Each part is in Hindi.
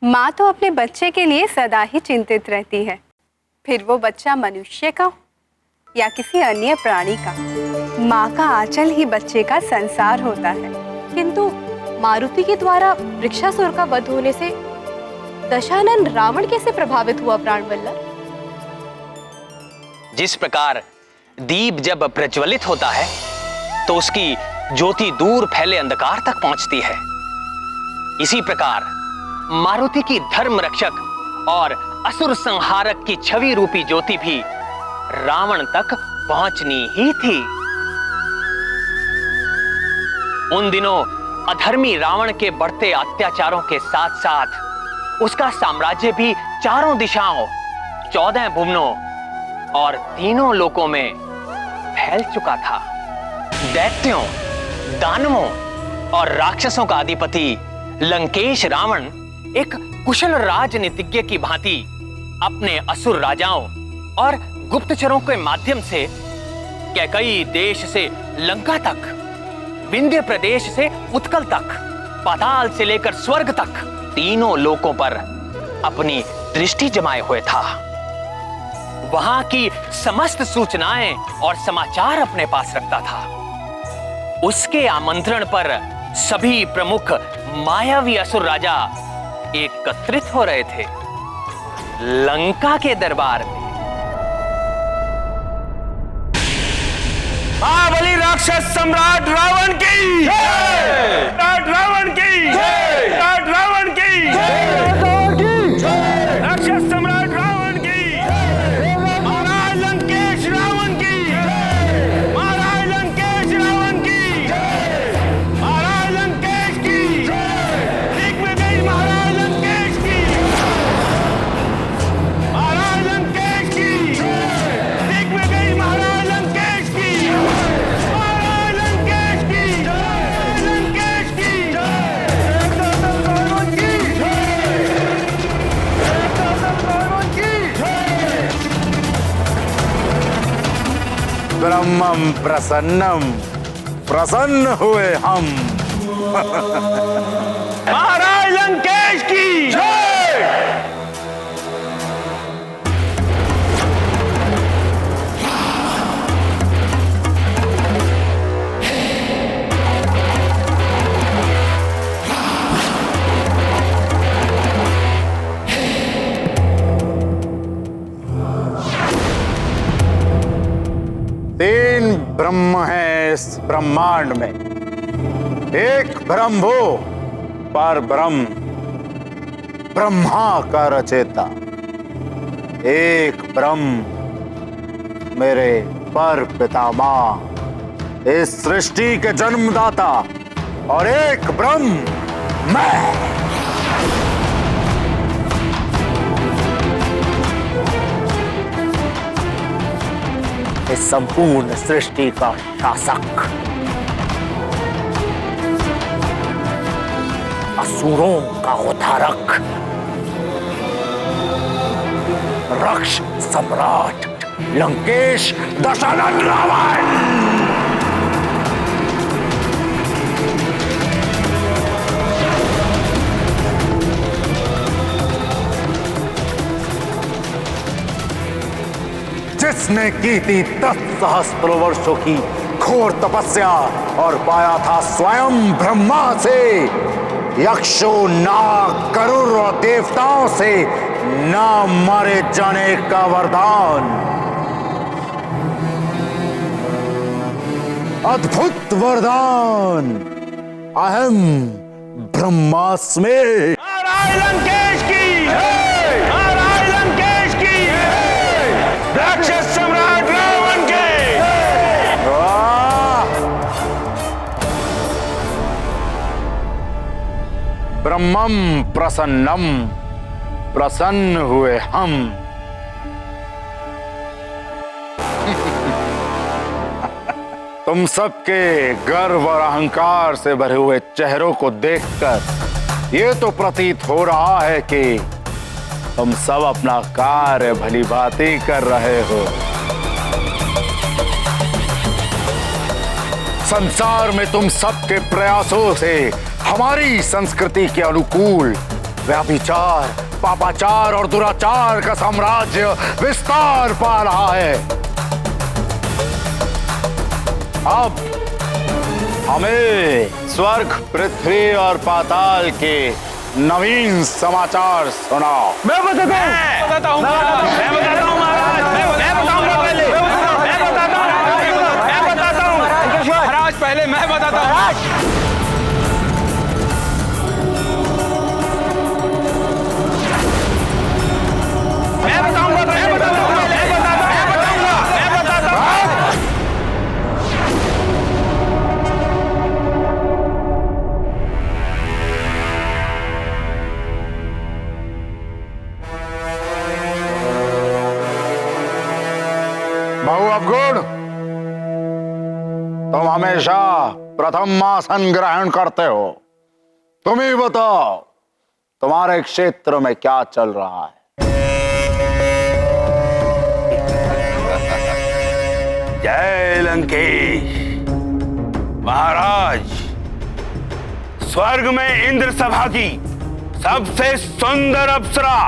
माँ तो अपने बच्चे के लिए सदा ही चिंतित रहती है, फिर वो बच्चा मनुष्य का हो या किसी अन्य प्राणी का। माँ का आंचल ही बच्चे का संसार होता है। किंतु मारुति के द्वारा वृक्षासुर का वध होने से दशानन रावण कैसे प्रभावित हुआ प्राणवल्लभ? जिस प्रकार दीप जब प्रज्वलित होता है तो उसकी ज्योति दूर फैले अंधकार तक पहुंचती है, इसी प्रकार मारुति की धर्म रक्षक और असुर संहारक की छवि रूपी ज्योति भी रावण तक पहुंचनी ही थी। उन दिनों अधर्मी रावण के बढ़ते अत्याचारों के साथ साथ उसका साम्राज्य भी चारों दिशाओं, 14 भुवनों और तीनों लोकों में फैल चुका था। दैत्यों, दानवों और राक्षसों का अधिपति लंकेश रावण एक कुशल राजनीतिज्ञ की भांति अपने असुर राजाओं और गुप्तचरों के माध्यम से कैकई देश से लंका तक, विंध्य प्रदेश से उत्कल तक, पाताल से लेकर स्वर्ग तक तीनों लोकों पर अपनी दृष्टि जमाए हुए था। वहां की समस्त सूचनाएं और समाचार अपने पास रखता था। उसके आमंत्रण पर सभी प्रमुख मायावी असुर राजा एकत्रित हो रहे थे लंका के दरबार में। महाबली राक्षस सम्राट रावण की जय! रावण की जय! रावण की जय! राक्षस सम्राट रावण की महाराज लंकेश रावण की महाराज लंकेश रावण की महाराज लंकेश की दिग्विजय महाराज लंकेश की महाराज लंकेश की दिग्विजय महाराज लंकेश की महाराज लंकेश की लंकेश की ब्रह्मम प्रसन्नम, प्रसन्न हुए हम। महाराज लंकेश की जय! तीन ब्रह्म है इस ब्रह्मांड में। एक ब्रह्म वो पर ब्रह्म, ब्रह्मा का रचेता। एक ब्रह्म मेरे पर पितामह, इस सृष्टि के जन्मदाता। और एक ब्रह्म मैं, इस संपूर्ण सृष्टि का शासक, असुरों का उद्धारक, रक्ष सम्राट लंकेश दशानन रावण। जिसने की थी 10 सहस्त्र वर्षों की घोर तपस्या और पाया था स्वयं ब्रह्मा से, यक्षों, नाग, गरुड़ और देवताओं से न मारे जाने का वरदान। अद्भुत वरदान, अहम ब्रह्मास्मि। महाराज लंकेश की जय! महाराज लंकेश की जय! राक्षस सम्राट रावण के ब्रह्मम प्रसन्नम, प्रसन्न हुए हम। तुम सबके गर्व और अहंकार से भरे हुए चेहरों को देखकर ये तो प्रतीत हो रहा है कि तुम सब अपना कार्य भली भांति कर रहे हो। संसार में तुम सबके प्रयासों से हमारी संस्कृति के अनुकूल व्यभिचार, पापाचार और दुराचार का साम्राज्य विस्तार पा रहा है। अब हमें स्वर्ग, पृथ्वी और पाताल के नवीन समाचार सुनाओ। मैं बताता हूँ महाराज, मैं बताता हूँ महाराज, पहले मैं बताता हूँ। बहु अवगुण, तुम हमेशा प्रथम आसन ग्रहण करते हो। तुम ही बताओ, तुम्हारे क्षेत्र में क्या चल रहा है? जय लंकेश महाराज, स्वर्ग में इंद्र सभा की सबसे सुंदर अप्सरा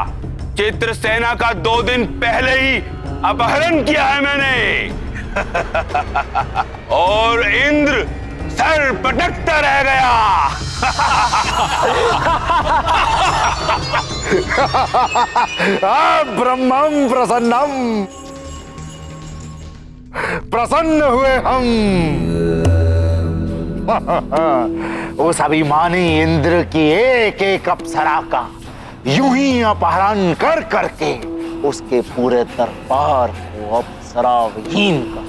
चित्रसेना का 2 दिन पहले ही अपहरण किया है मैंने। और इंद्र सर पटकता रह गया। ब्रह्मम प्रसन्नम, प्रसन्न हुए हम। उस अभिमानी इंद्र की एक एक अप्सरा का यूं ही अपहरण कर करके उसके पूरे दरबार को अप्सरा विहीन कर।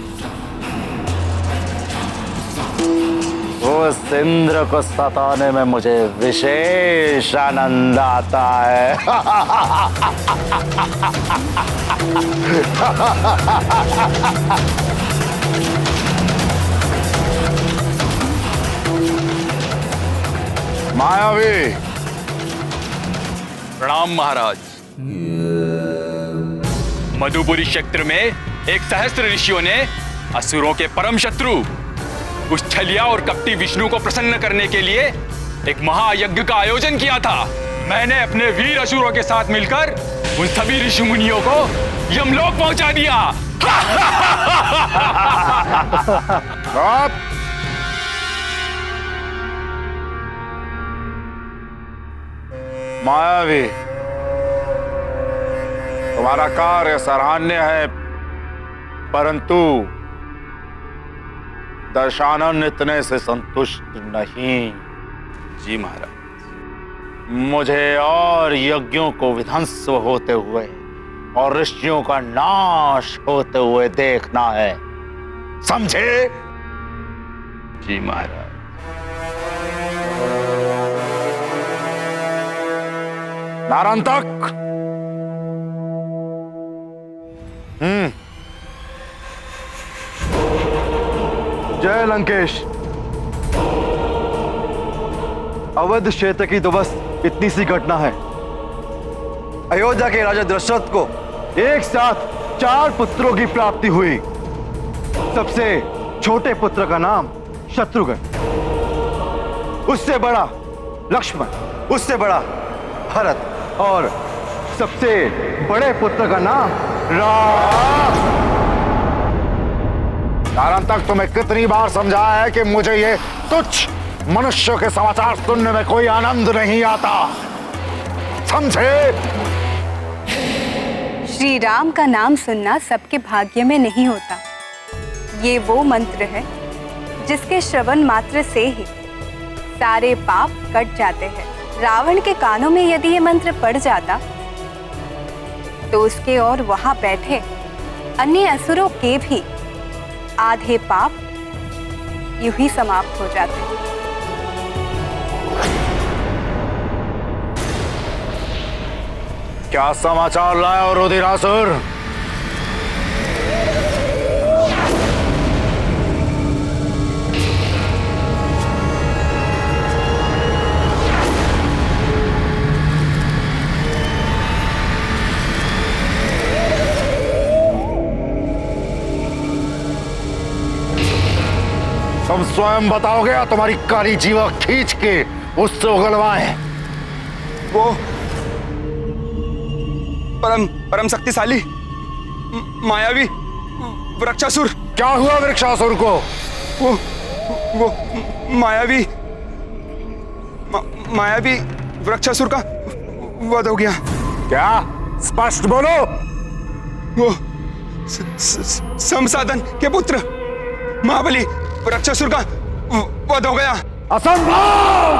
उस इंद्र को सताने में मुझे विशेष आनंद आता है। मायावी, प्रणाम महाराज। मधुपुरी क्षेत्र में एक सहस्त्र ऋषियों ने असुरों के परम शत्रु उस छलिया और कपटी विष्णु को प्रसन्न करने के लिए एक महायज्ञ का आयोजन किया था। मैंने अपने वीर असुरों के साथ मिलकर उन सभी ऋषि मुनियों को यमलोक पहुंचा दिया। मायावी, तुम्हारा कार्य सराहनीय है, परंतु दशानन इतने से संतुष्ट नहीं। जी महाराज। मुझे और यज्ञों को विध्वंस होते हुए और ऋषियों का नाश होते हुए देखना है, समझे? जी महाराज। नारांतक, जय लंकेश। अवध क्षेत्र की तो बस इतनी सी घटना है। अयोध्या के राजा दशरथ को एक साथ 4 पुत्रों की प्राप्ति हुई। सबसे छोटे पुत्र का नाम शत्रुघ्न, उससे बड़ा लक्ष्मण, उससे बड़ा भरत और सबसे बड़े पुत्र का नाम राम। कारण तक तुम्हें कितनी बार समझाया है कि मुझे ये तुच्छ मनुष्य के समाचार सुनने में कोई आनंद नहीं आता, समझे? श्री राम का नाम सुनना सबके भाग्य में नहीं होता। ये वो मंत्र है जिसके श्रवण मात्र से ही सारे पाप कट जाते हैं। रावण के कानों में यदि ये मंत्र पड़ जाता तो उसके और वहां बैठे अन्य असुरों के भी आधे पाप यूं ही समाप्त हो जाते। क्या समाचार लाए और रुधिरासुर? तुम स्वयं बताओगे या तुम्हारी काली जीवा खींच के उससे उगलवाएं? परम शक्तिशाली मायावी वृक्षासुर। क्या हुआ वृक्षासुर को? वो मायावी वृक्षासुर का वध हो गया। क्या? स्पष्ट बोलो। वो संसाधन के पुत्र महाबली वृक्षासुर का वध हो गया। असंभव!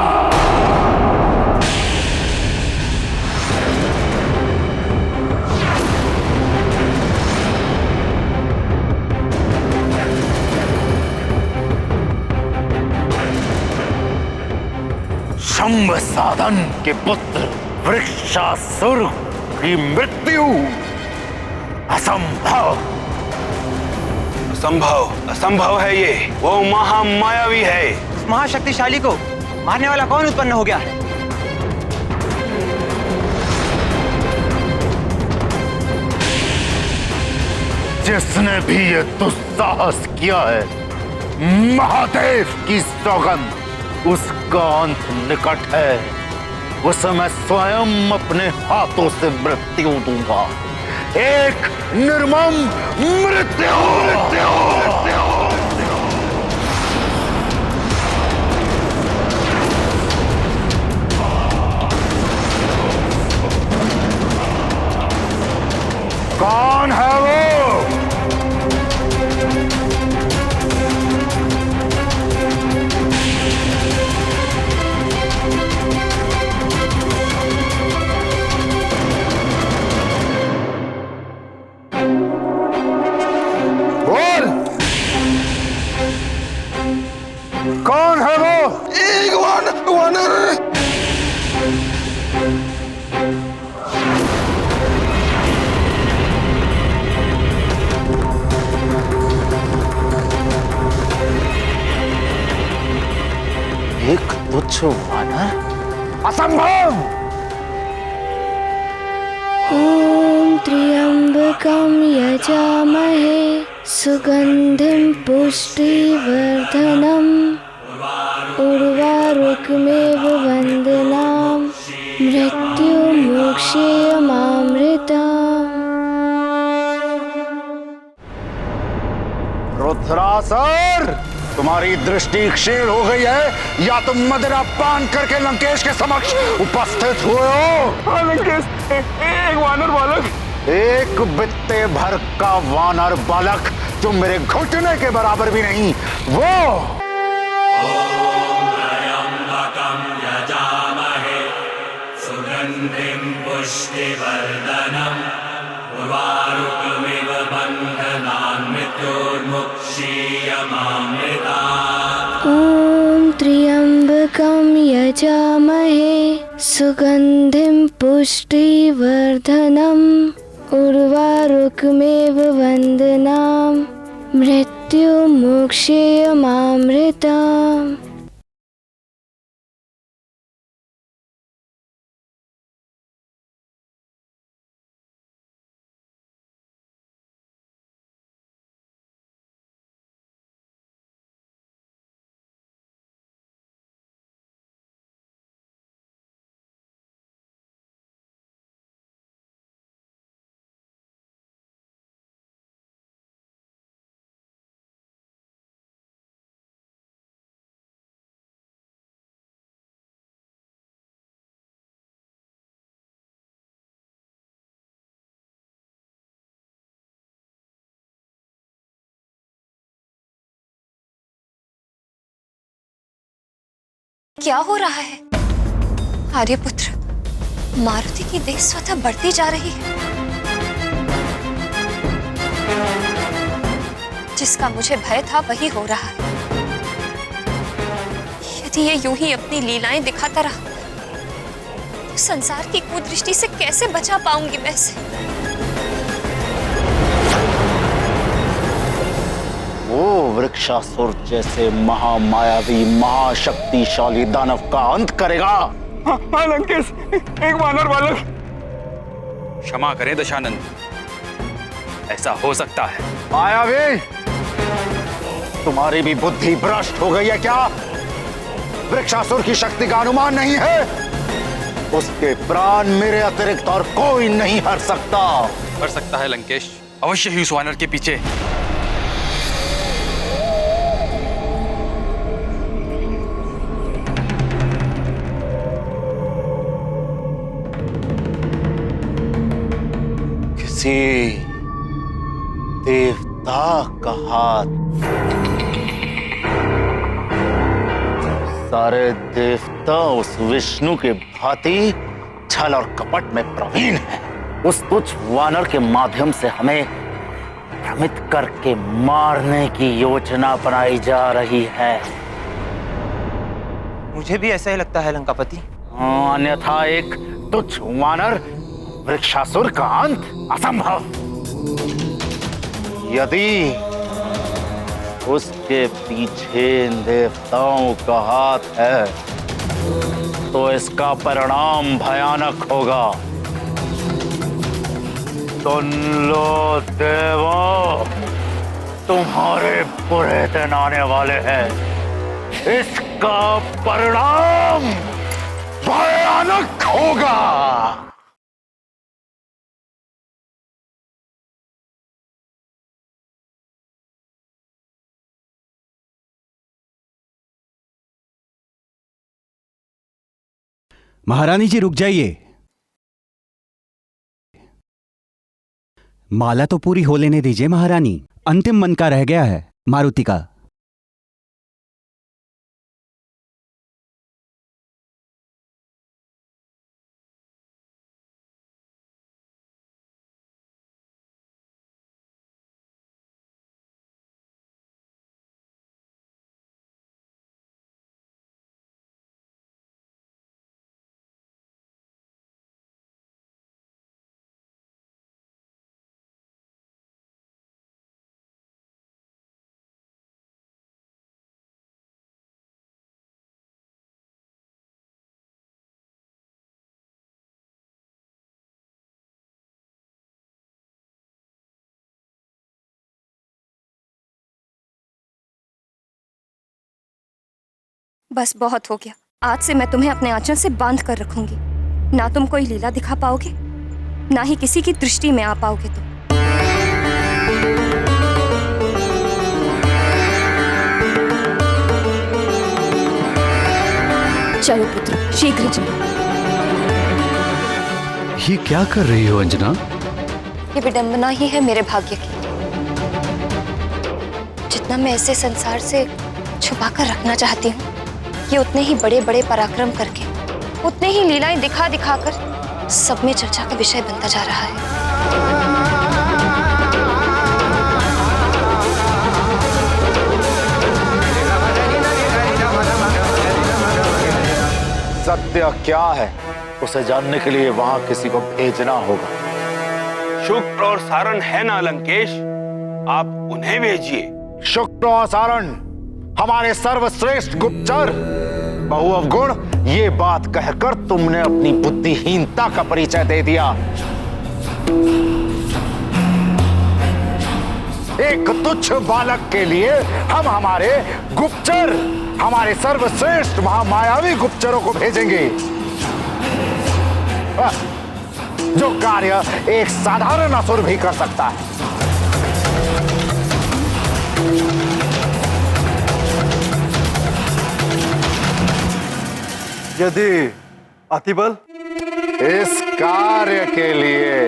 शंभ साधन के पुत्र वृक्षासुर की मृत्यु असंभव। असंभव है ये। वो महामायावी है। उस महाशक्तिशाली को मारने वाला कौन उत्पन्न हो गया है? जिसने भी ये दुस्साहस किया है, महादेव की सौगंध, उसका अंत निकट है। उसे मैं स्वयं अपने हाथों से मृत्यु दूंगा। एक निर्मम मृत्यु। कौन है वो? बोल, कौन है वो? एक वानर। एक तुच्छ वानर? असंभव! ॐ त्र्यम्बकं यजामहे सुगन्धिं पुष्टिवर्धनम् उर्वारुकमेव वन्दनाम् मृत्युमोक्षेयमामृतम्। रुद्रासुर, तुम्हारी दृष्टि क्षीण हो गई है या तुम मदिरा पान करके लंकेश के समक्ष उपस्थित हुए हो? लंकेश, एक वानर बालक। एक बित्ते भर का वानर बालक जो मेरे घुटने के बराबर भी नहीं, वो ॐ त्र्यम्बकं यजामहे सुगन्धिं पुष्टिवर्धनम् उर्वारुकमेव वन्दनाम् मृत्युमोक्षेयमामृतम्। क्या हो रहा है? आर्यपुत्र, मारुति की देह स्वतः बढ़ती जा रही है। जिसका मुझे भय था वही हो रहा है। यदि ये यूं ही अपनी लीलाएं दिखाता रहा तो संसार की कुदृष्टि से कैसे बचा पाऊंगी मैं इसे? वो वृक्षासुर जैसे महामायावी महाशक्तिशाली दानव का अंत करेगा। हाँ लंकेश, एक वानर बालक। क्षमा करें दशानंद, ऐसा हो सकता है। मायावी, तुम्हारी भी बुद्धि भ्रष्ट हो गई है क्या? वृक्षासुर की शक्ति का अनुमान नहीं है? उसके प्राण मेरे अतिरिक्त और कोई नहीं हर सकता। कर सकता है लंकेश, अवश्य ही उस वानर के पीछे। किसी देवता का हाथ। सारे देवता उस विष्णु के भांति छल और कपट में प्रवीण हैं। उस तुच्छ वानर के माध्यम से हमें भ्रमित करके मारने की योजना बनाई जा रही है। मुझे भी ऐसा ही लगता है लंकापति। अन्यथा एक तुच्छ वानर वृक्षासुर का अंत असंभव। यदि उसके पीछे इन देवताओं का हाथ है तो इसका परिणाम भयानक होगा। सुन लो देवों, तुम्हारे बुरे दिन आने वाले हैं। इसका परिणाम भयानक होगा। महारानी जी रुक जाइए। माला तो पूरी हो लेने दीजिए महारानी। अंतिम मन का रह गया है, मारुति का। बस बहुत हो गया। आज से मैं तुम्हें अपने आंचल से बांध कर रखूंगी। ना तुम कोई लीला दिखा पाओगे, ना ही किसी की दृष्टि में आ पाओगे तुम। चलो पुत्र, शीघ्र चलो। ये क्या कर रही हो अंजना? ये विडंबना ही है मेरे भाग्य की। जितना मैं इसे संसार से छुपा कर रखना चाहती हूँ, ये उतने ही बड़े बड़े पराक्रम करके, उतने ही लीलाएं दिखा दिखा कर सब में चर्चा का विषय बनता जा रहा है। सत्य क्या है उसे जानने के लिए वहां किसी को भेजना होगा। शुक्र और सारण है ना लंकेश, आप उन्हें भेजिए। शुक्र और सारण हमारे सर्वश्रेष्ठ गुप्तचर। बहुअवगुण, ये बात कहकर तुमने अपनी बुद्धिहीनता का परिचय दे दिया। एक तुच्छ बालक के लिए हम हमारे गुप्तचर, हमारे सर्वश्रेष्ठ महामायावी गुप्तचरों को भेजेंगे, जो कार्य एक साधारण असुर भी कर सकता है। यदि अतिबल इस कार्य के लिए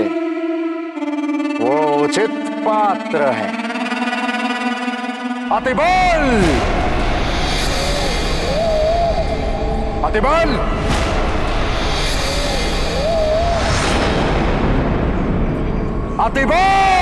वो उचित पात्र है। अतिबल! अतिबल! अतिबल!